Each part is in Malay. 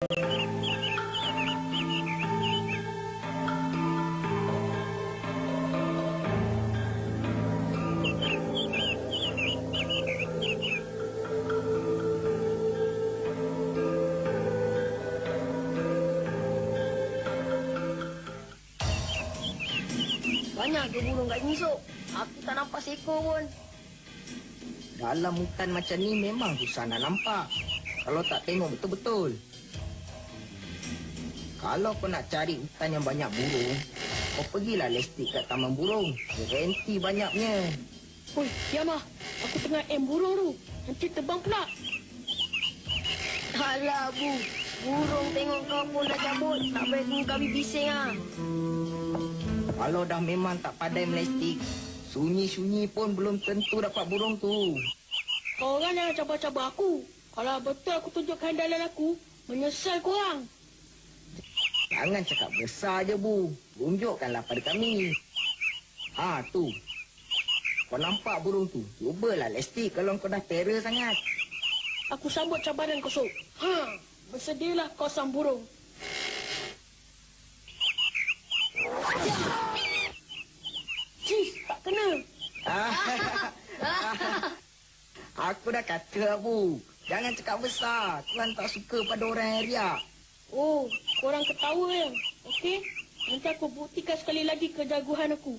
Banyak ke burung kat sini, Sok? Aku tak nampak seekor pun. Dalam hutan macam ni memang susah nak nampak. Kalau tak tengok betul-betul. Kalau kau nak cari hutan yang banyak burung, kau pergilah lestik kat taman burung. Garanti banyaknya. Oi, Yamah. Aku tengah aim burung tu. Nanti terbang pula. Alah, Bu. Burung tengok kau pun dah cabut. Tak payah tunggu kami bising, ah. Kalau dah memang tak pandai melestik, sunyi-sunyi pun belum tentu dapat burung tu. Korang jangan cabar-cabar aku. Kalau betul aku tunjuk kehandalan aku, menyesal korang. Jangan cakap besar je, Bu. Tunjukkanlah pada kami. Tu. Kau nampak burung tu? Cubalah lestik kalau kau dah terror sangat. Aku sambut cabaran kau, Sok. Bersedialah kau sang burung. Cis, tak kena. Aku dah kata, Bu. Jangan cakap besar. Tuan tak suka pada orang yang riak. Oh, korang ketawa ya. Okey? Nanti aku buktikan sekali lagi kejaguhan aku.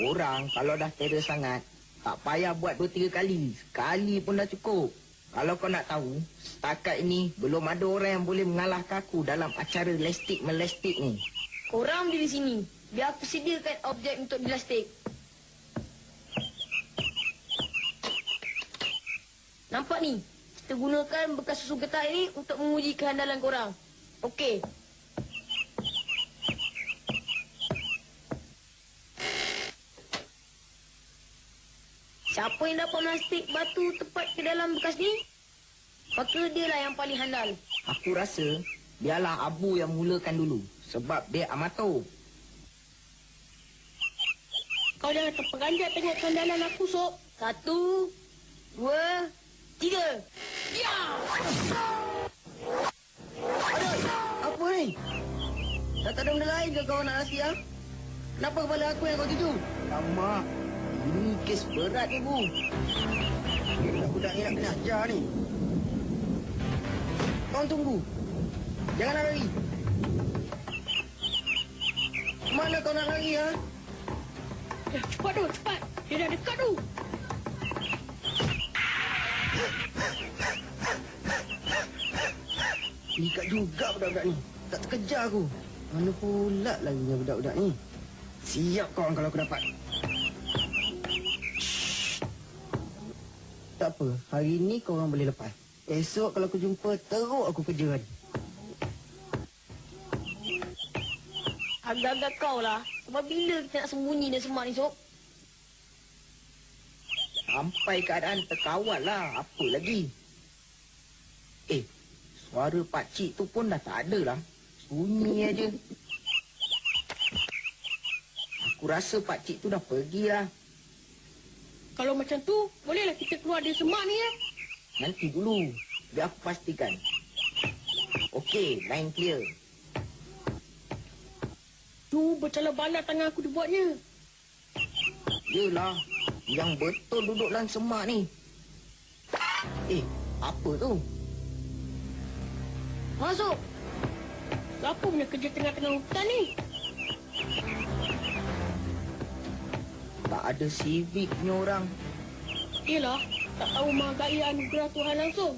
Orang kalau dah terror sangat, tak payah buat 2-3 kali. Sekali pun dah cukup. Kalau kau nak tahu, setakat ini belum ada orang yang boleh mengalahkan aku dalam acara lestik-melestik ni. Korang di sini. Biar aku sediakan objek untuk dilastik. Nampak ni? Kita gunakan bekas susu getah ini untuk menguji kehandalan korang. Okey. Siapa yang dapat melastik batu tepat ke dalam bekas ni, maka dialah yang paling handal. Aku rasa biarlah Abu yang mulakan dulu. Sebab dia amatur. Kau jangan terperanjat tengok kehandalan aku, Sok. 1, 2, 3. Ya! Apa ni? Tak ada benda lain ke kau nak nasi, ha? Kenapa kepala aku yang kau tuju? Lama. Ini kes berat ni, Bu. Budak-budak ni nak kena ajar ni. Kau tunggu. Jangan nak lari. Mana kau nak lari, ha? Cepat tu, cepat. Dia dah dekat tu. Ikat juga budak-budak ni. Tak terkejar aku. Mana pula larinya budak-budak ni? Siap kau kalau aku dapat. Tak apa, hari ni kau orang boleh lepas. Esok kalau aku jumpa, teruk aku kerja lagi. Agak-agak kau lah. Sebab bila kita nak sembunyi dan semak ni, Sok? Sampai keadaan terkawal lah. Apa lagi? Suara pakcik tu pun dah tak ada lah. Sunyi aja. Aku rasa pakcik tu dah pergi lah. Kalau macam tu, bolehlah kita keluar dari semak ni, ya? Nanti dulu. Biar aku pastikan. Okey, line clear. Tu bercala-bala tangan aku dibuatnya. Yelah, yang betul duduk dalam semak ni. Apa tu? Masuk! Siapa punya kerja tengah-tengah hutan ni? Tak ada civic punya orang. Yelah, tak tahu menghargai anugerah Tuhan langsung.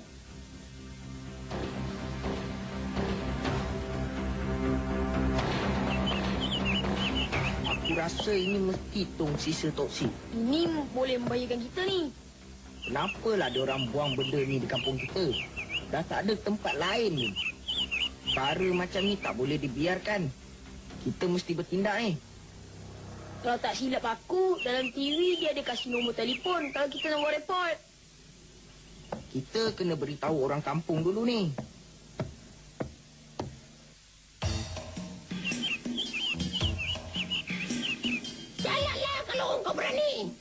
Aku rasa ini mesti tong sisa toksik. Ini boleh membahayakan kita ni. Kenapalah ada orang buang benda ni di kampung kita? Dah tak ada tempat lain ni. Cara macam ni tak boleh dibiarkan. Kita mesti bertindak ni. Kalau tak silap aku, dalam TV dia ada kasih nombor telefon kalau kita nak buat report. Kita kena beritahu orang kampung dulu ni. Jalanlah kalau kau berani.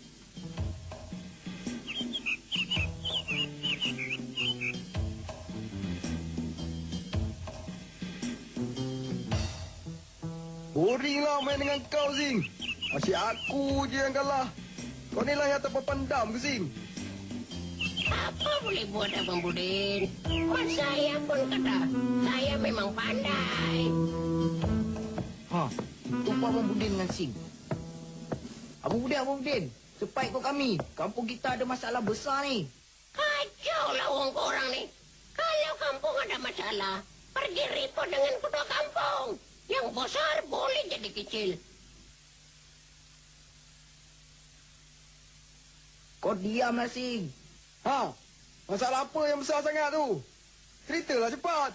Boring lah main dengan kau, Zing. Asyik aku je yang kalah. Kau ni lah yang terpandam ke, Zing? Apa boleh buat Abang Budin? Mat saya pun kata, saya memang pandai. Ha, jumpa Abang Budin dengan Sing. Abang Budin. Cepat ikut kami. Kampung kita ada masalah besar ni. Kacau lah orang korang ni. Kalau kampung ada masalah, pergi report dengan ketua kampung. Yang besar boleh jadi kecil. Kau diamlah, Sing. Ha, masalah apa yang besar sangat tu? Ceritalah cepat.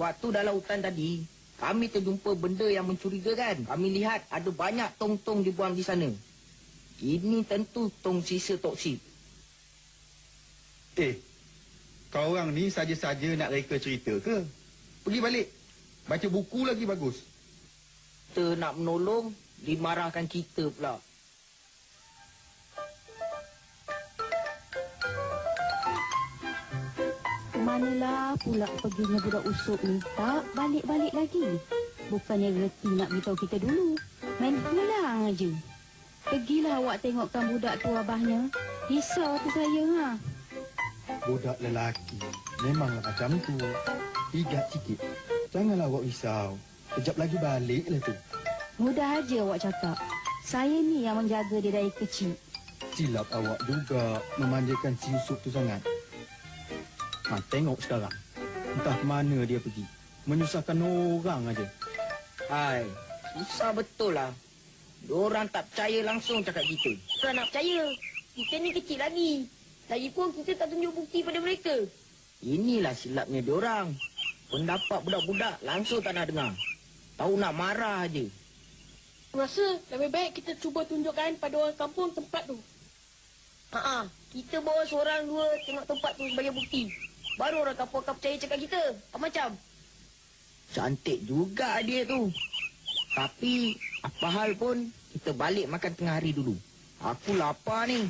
Waktu dalam hutan tadi, kami terjumpa benda yang mencurigakan. Kami lihat ada banyak tong-tong dibuang di sana. Ini tentu tong sisa toksik. Kau orang ni saja-saja nak reka cerita ke? Pergi balik. Baca buku lagi bagus. Kita nak menolong, dimarahkan kita pula. Kemanalah pula perginya budak usuk ni? Tak balik-balik lagi. Bukannya reti nak beritahu kita dulu. Main pulang aja. Pergilah awak tengokkan budak tu abahnya. Risau tu saya, ha? Budak lelaki memanglah macam tu. Igat sikit. Janganlah awak risau. Kejap lagi baliklah tu. Mudah aja awak cakap. Saya ni yang menjaga dia dari kecil. Silap awak juga memanjakan si Yusuf tu sangat. Ha, tengok sekarang. Entah ke mana dia pergi. Menyusahkan orang aja. Hai, susah betul lah. Diorang tak percaya langsung cakap kita. Bukan nak percaya. Kita ni kecil lagi. Lagipun kita tak tunjuk bukti pada mereka. Inilah silapnya diorang. Pendapat budak-budak langsung tak nak dengar. Tahu nak marah aja. Rasa lebih baik kita cuba tunjukkan pada orang kampung tempat tu. Kita bawa seorang dua tengok tempat tu sebagai bukti. Baru orang kampung akan percaya cakap kita. Apa macam? Cantik juga dia tu. Tapi apa hal pun kita balik makan tengah hari dulu. Aku lapar ni.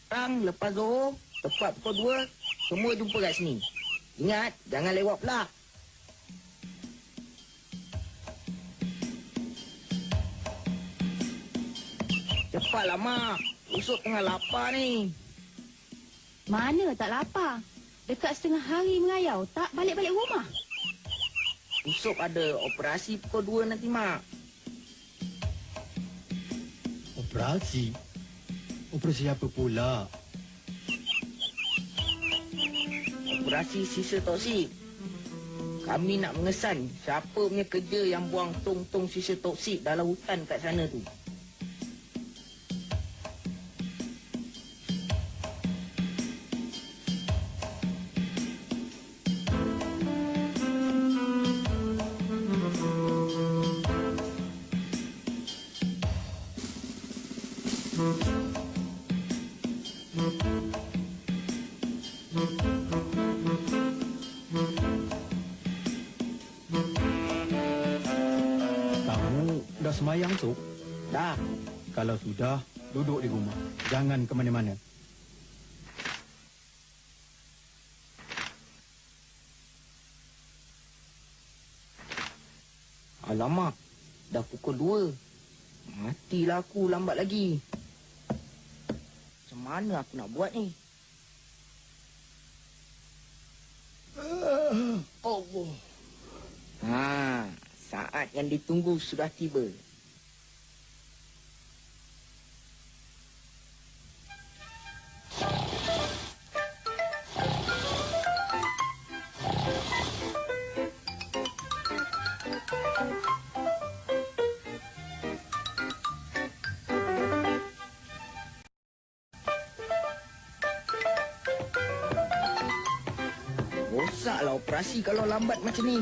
Sekarang lepas Zohor, tepat pukul 2, semua jumpa kat sini. Ingat, jangan lewat pula. Cepatlah, Mak. Usuk tengah lapar ni. Mana tak lapar? Dekat setengah hari mengayau, tak balik-balik rumah. Usuk ada operasi pukul 2 nanti, Mak. Operasi? Operasi apa pula? Operasi sisa toksik. Kami nak mengesan siapa punya kerja yang buang tong-tong sisa toksik dalam hutan kat sana tu. Dah semayang, Sok? Dah. Kalau sudah, duduk di rumah. Jangan ke mana-mana. Alamak, dah pukul 2. Matilah aku lambat lagi. Macam mana aku nak buat ni? Allah. Saat yang ditunggu sudah tiba. Rosaklah operasi kalau lambat macam ni.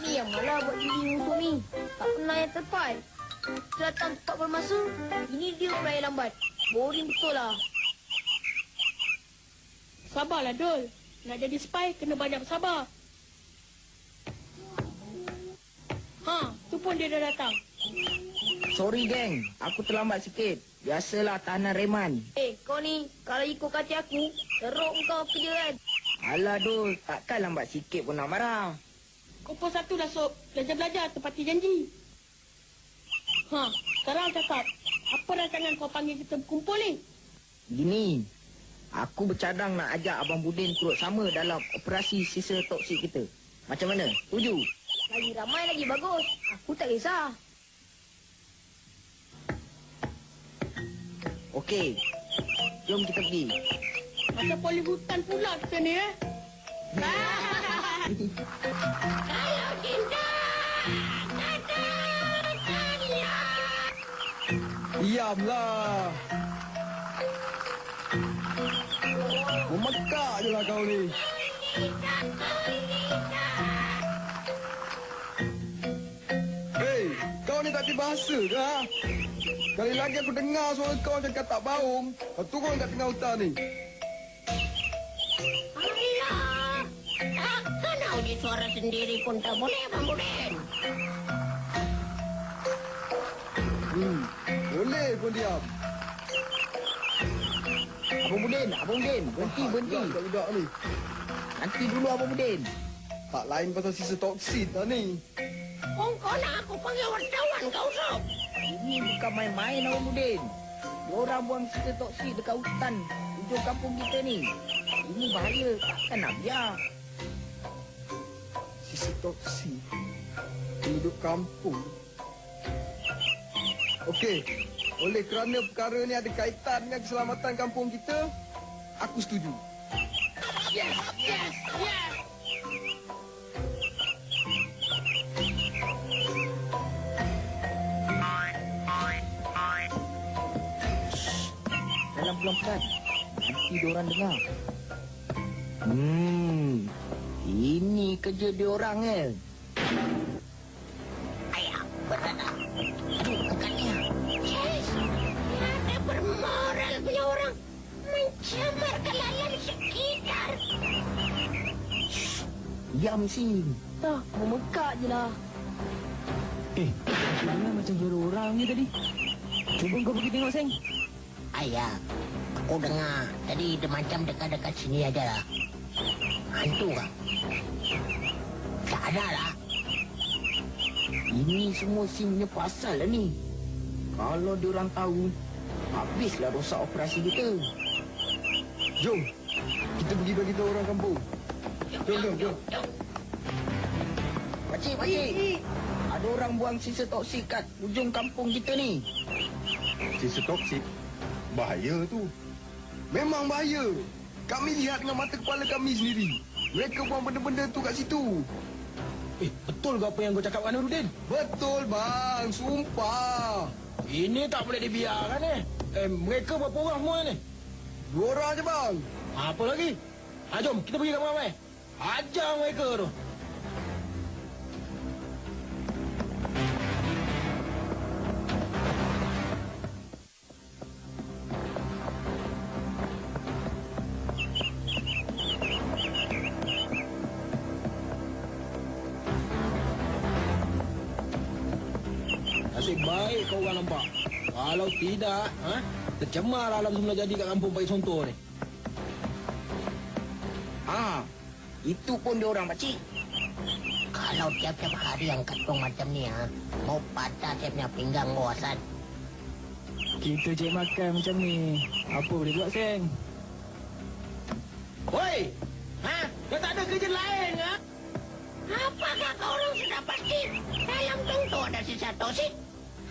Ni yang malah buat diri musuh ni. Tak pernah yang tepat. Datang tepat bermasa, ini dia pula yang lambat. Boring betul lah. Sabarlah, Dol. Nak jadi spy, kena banyak bersabar. Tu pun dia dah datang. Sorry, geng. Aku terlambat sikit. Biasalah tahanan reman. Kau ni, kalau ikut kata aku, teruk kau kerja kan. Alah, Dul. Takkan lambat sikit pun nak marah. Kumpul 1 dah, Sob. Belajar-belajar, tepati janji. Sekarang cakap. Apa rancangan kau panggil kita berkumpul ni? Gini, aku bercadang nak ajak Abang Budin turut sama dalam operasi sisa toksik kita. Macam mana? Setuju? Lagi ramai lagi bagus. Aku tak kisah. Okey. Jom kita pergi. Macam poli hutan pula kita ni, Kalau cinta, katakanlah. Diamlah. Memekak je lah kau ni. Hei, kau ni tak ada bahasa ke ha? Kali lagi aku dengar suara kau macam katak baung. Kau turun kat tengah hutan ni. Alah, takkan audio suara sendiri pun tak boleh, Abang Budin. Boleh pun diam. Abang Budin, berhenti. Budak ni. Nanti dulu Abang Budin. Tak lain pasal sisa toksin lah ni. Kau nak aku panggil wartawan kau, Sob? Ini bukan main-main Abang Budin. Diorang buang sisa toksik dekat hutan hujung kampung kita ni. Ini bahaya, takkan nak biar. Sisa toksin. Penduduk kampung. Okey. Oleh kerana perkara ni ada kaitan dengan keselamatan kampung kita, aku setuju. Yes. Dalam pelan-pelan. Nanti diorang dengar. Ini kerja diorang Ayah, berat tak? Aduh, angkatnya. Yes, ada bermoral punya orang. Mencemar kelayan sekitar. Diam Sing. Dah, memekak je lah. Dengar macam suara orang je tadi. Cuba kau pergi tengok, Seng. Ayah, aku dengar. Tadi dia macam dekat-dekat sini aja lah. Hantu kah? Tak ada lah. Ini semua Sing punya pasal lah ni. Kalau diorang tahu, habislah rosak operasi kita. Jom. Kita pergi bagi tahu orang kampung. Jom. Pakcik. Ada orang buang sisa toksik kat hujung kampung kita ni. Sisa toksik? Bahaya tu. Memang bahaya. Kami lihat dengan mata kepala kami sendiri. Mereka buang benda-benda tu kat situ. Betul ke apa yang kau cakap, Nurudin? Betul bang, sumpah. Ini tak boleh dibiarkan mereka berapa orang semua ni? 2 orang je bang. Apa lagi? Jom, kita pergi ramai-ramai. Ajar mereka tu. Nasib baik kau orang nampak. Kalau tidak, tercemar alam semula jadi kat kampung Pagi Sontor ni. Itu pun diorang pakcik. Kalau tiap-tiap hari yang ketong macam ni, mau patah saya punya pinggang kau, Hasan. Kita cek makan macam ni. Apa boleh buat, Seng? Woi! Kau tak ada kerja lain, Apakah kau orang sudah pasti dalam tunggu ada sisa toksik?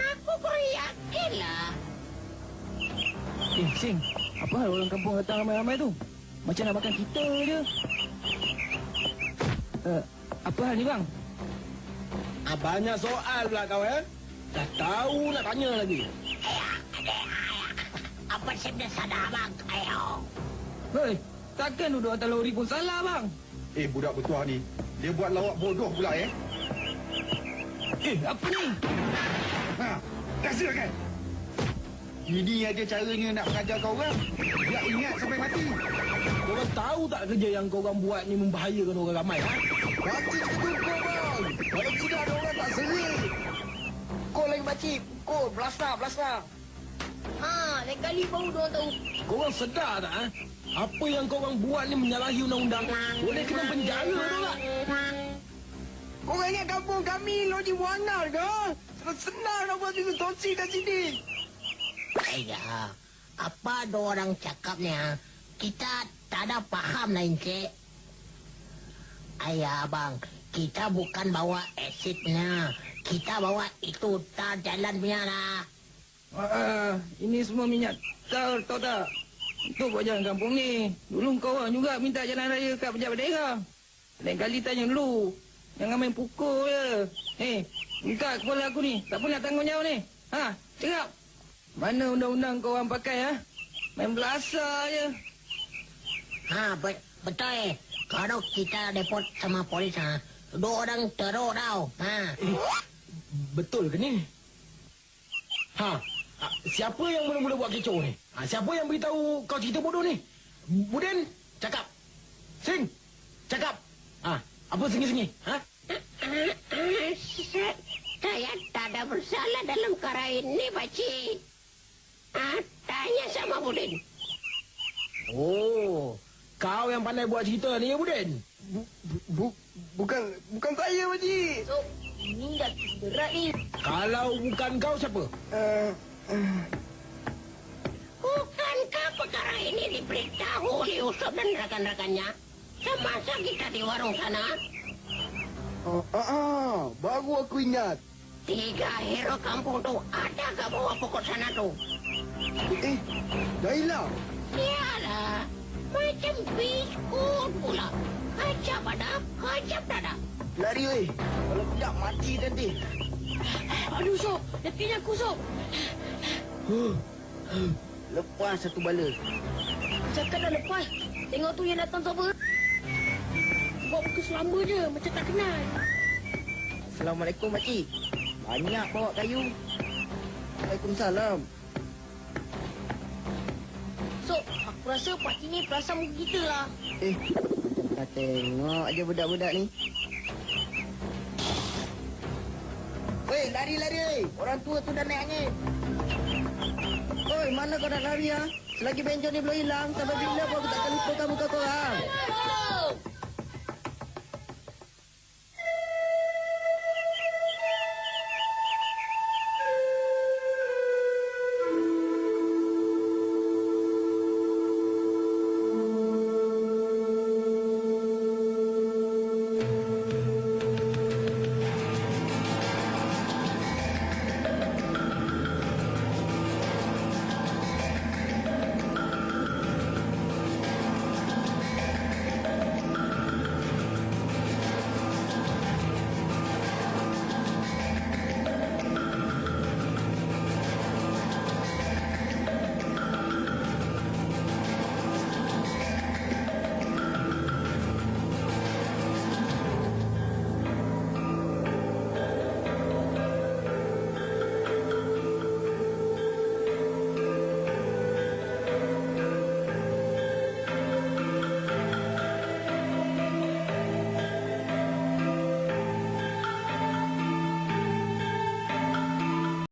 Aku kurang yakinlah. Seng. Apa hal orang kampung datang ramai-ramai tu? Macam nak makan kita je. Apa hal ni, bang? Banyak soal pula kau, Dah tahu nak tanya lagi. Apa sebenarnya sadar, bang? Ayo. Hei, takkan duduk atas lori pun salah, bang? Budak bertuah ni. Dia buat lawak bodoh pula Apa ni? Dah silakan. Ini aja caranya nak mengajar kau orang. Dia ingat sampai mati. Korang tahu tak kerja yang korang buat ni membahayakan orang ramai, Pakcik setuju kau bang. Kalau tidak ada orang tak serik. Pukul lagi pakcik. Pukul. Belasah. Lain kali baru diorang tahu. Korang sedar tak, Apa yang korang buat ni menyalahi undang-undang. Boleh kena penjara tu lah. Korang ingat kampung kami Loji Muangar ke? Senang nak buat itu tosi kat sini. Ayah, apa ada orang cakapnya? Kita tak ada paham lah, Encik. Ayah, abang, kita bukan bawa asidnya. Kita bawa itu tar jalan punya lah. Ini semua minyak tar, tahu tak? Untuk buat jalan kampung ni. Dulu kau orang juga minta jalan raya kat pejabat daerah. Lain kali tanya dulu. Jangan main pukul je. Buka kepala aku ni. Tak pernah tanggungjawab ni. Cakap. Mana undang-undang kau orang pakai, Main belasah je. Betul. Kalau kita report sama polis, dua orang teruk tau. Betul ke ni? Siapa yang mula-mula buat kecoh ni? Siapa yang beritahu kau cerita bodoh ni? Buden, cakap. Sing, cakap. Apa sengi-sengi? Saya tak ada bersalah dalam perkara ini, Pakcik. Tanya sama Buden. Oh, kau yang pandai buat cerita ni ya, Buden? Bukan saya, Pakcik. So, ini dah berat ni. Kalau bukan kau, siapa? Bukankah perkara ini diberitahu oleh Usop dan rakan-rakannya semasa kita di warung sana? Baru aku ingat. 3 hero kampung tu ada ke bawah pokok sana tu? Dah hilang. Sialah, macam biskut pula. Kacap ada, kacap tak ada. Lari, weh. Kalau tidak, mati nanti. Aduh, Sob. Lepinya aku, Sob. Lepas satu bala. Cakap dah lepas. Tengok tu yang datang siapa. Buat muka selamba je. Macam tak kenal. Assalamualaikum, Makcik. Banyak bawa kayu. Waalaikumsalam. So, aku rasa pakcik ni perasan muka kita lah. Macam tengok aja budak-budak ni. Weh, lari-lari. Orang tua tu dah naik angin. Oi, mana kau nak lari, Selagi bencong ni belum hilang, sampai bila pun aku takkan lupakan muka korang.